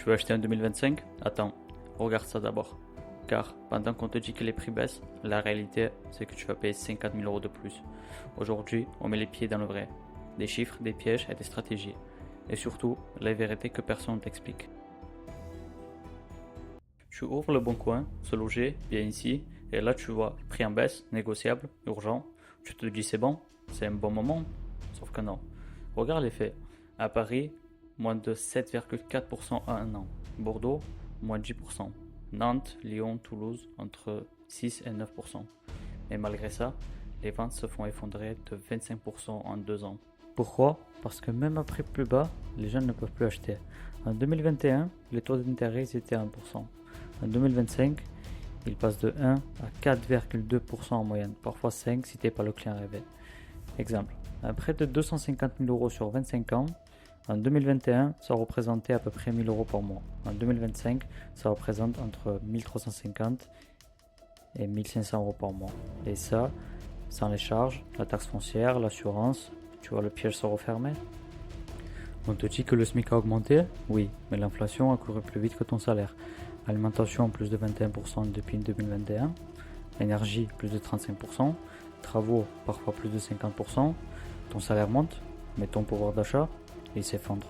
veux acheter en 2025? Attends, regarde ça d'abord. Car pendant qu'on te dit que les prix baissent, la réalité c'est que tu vas payer 50 000 euros de plus. Aujourd'hui, on met les pieds dans le vrai. Des chiffres, des pièges et des stratégies. Et surtout, la vérité que personne ne t'explique. Tu ouvres le bon coin, se loger, bien ici, et là tu vois, prix en baisse, négociable, urgent. Tu te dis c'est bon, c'est un bon moment. Sauf que non. Regarde les faits. À Paris, moins de 7,4% à un an. Bordeaux, moins de 10%. Nantes, Lyon, Toulouse, entre 6 et 9%. Et malgré ça, les ventes se font effondrer de 25% en 2 ans. Pourquoi? Parce que même après plus bas, les gens ne peuvent plus acheter. En 2021, les taux d'intérêt étaient à 1%. En 2025, ils passent de 1 à 4,2% en moyenne, parfois 5 si tu n'es pas le client rêvé. Exemple, un prêt de 250 000 euros sur 25 ans, en 2021, ça représentait à peu près 1 000 euros par mois. En 2025, ça représente entre 1 350 et 1 500 euros par mois. Et ça, sans les charges, la taxe foncière, l'assurance, tu vois le piège se refermer. On te dit que le SMIC a augmenté? Oui, mais l'inflation a couru plus vite que ton salaire. Alimentation plus de 21% depuis 2021, énergie plus de 35%, travaux parfois plus de 50%, ton salaire monte, mais ton pouvoir d'achat, il s'effondre.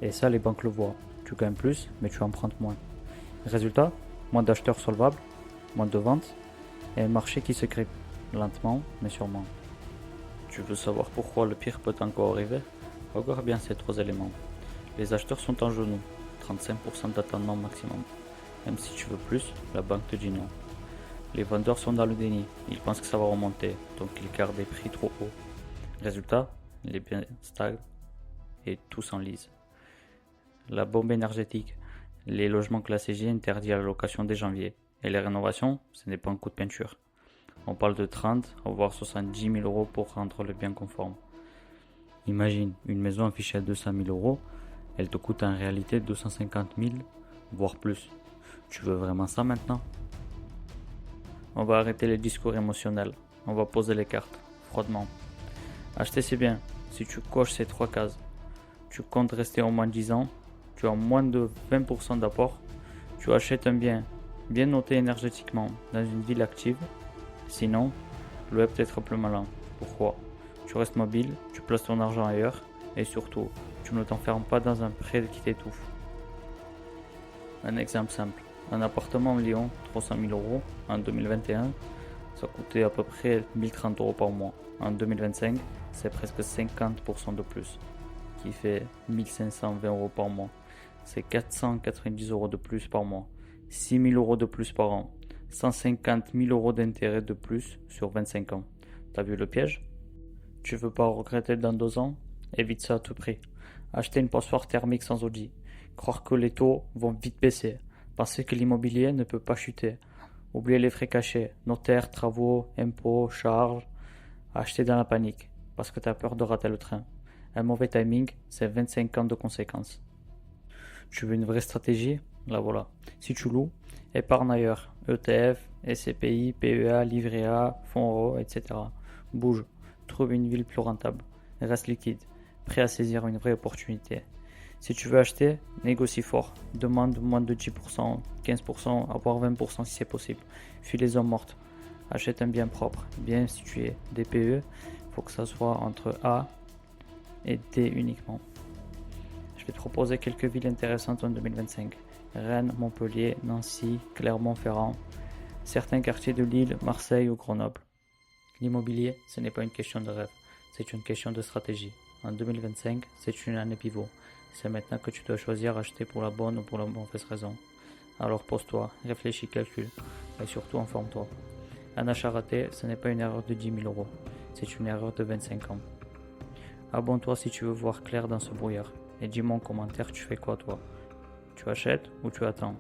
Et ça, les banques le voient. Tu gagnes plus, mais tu empruntes moins. Résultat, moins d'acheteurs solvables, moins de ventes, et un marché qui se crée lentement, mais sûrement. Tu veux savoir pourquoi le pire peut encore arriver? Regarde bien ces 3 éléments. Les acheteurs sont en genoux, 35% d'attendement maximum. Même si tu veux plus, la banque te dit non. Les vendeurs sont dans le déni, ils pensent que ça va remonter, donc ils gardent des prix trop hauts. Résultat, les biens stagnent et tout s'enlise. La bombe énergétique, les logements classés G interdits à la location dès janvier. Et les rénovations, ce n'est pas un coup de peinture. On parle de 30 voire 70 000 euros pour rendre le bien conforme. Imagine, une maison affichée à 200 000 euros, elle te coûte en réalité 250 000, voire plus. Tu veux vraiment ça maintenant? On va arrêter les discours émotionnels. On va poser les cartes, froidement. Acheter c'est bien, si tu coches ces 3 cases. Tu comptes rester au moins 10 ans, tu as moins de 20% d'apport, tu achètes un bien bien noté énergétiquement dans une ville active. Sinon, le web peut être plus malin. Pourquoi? Tu restes mobile, tu places ton argent ailleurs et surtout, tu ne t'enfermes pas dans un prêt qui t'étouffe. Un exemple simple. Un appartement à Lyon, 300 000 euros en 2021, ça coûtait à peu près 1030 euros par mois. En 2025, c'est presque 50% de plus, qui fait 1520 euros par mois. C'est 490 euros de plus par mois, 6 000 euros de plus par an, 150 000 euros d'intérêt de plus sur 25 ans. T'as vu le piège? Tu veux pas regretter dans 2 ans? Évite ça à tout prix. Acheter une passoire thermique sans audit. Croire que les taux vont vite baisser. Penser que l'immobilier ne peut pas chuter. Oublier les frais cachés, notaires, travaux, impôts, charges. Acheter dans la panique, parce que tu as peur de rater le train. Un mauvais timing, c'est 25 ans de conséquences. Tu veux une vraie stratégie? La voilà. Si tu loues, épargne ailleurs. ETF, SCPI, PEA, Livret A, Fonds Euro, etc. Bouge. Trouve une ville plus rentable. Reste liquide. Prêt à saisir une vraie opportunité. Si tu veux acheter, négocie fort. Demande moins de 10%, 15%, voire 20% si c'est possible. Fuis les zones mortes. Achète un bien propre, bien situé. DPE, il faut que ça soit entre A et D uniquement. Je vais te proposer quelques villes intéressantes en 2025. Rennes, Montpellier, Nancy, Clermont-Ferrand, certains quartiers de Lille, Marseille ou Grenoble. L'immobilier, ce n'est pas une question de rêve, c'est une question de stratégie. En 2025, c'est une année pivot. C'est maintenant que tu dois choisir acheter pour la bonne ou pour la mauvaise raison. Alors pose-toi, réfléchis, calcule, et surtout informe-toi. Un achat raté, ce n'est pas une erreur de 10 000 euros, c'est une erreur de 25 ans. Abonne-toi si tu veux voir clair dans ce brouillard, et dis-moi en commentaire tu fais quoi toi. Tu achètes ou tu attends?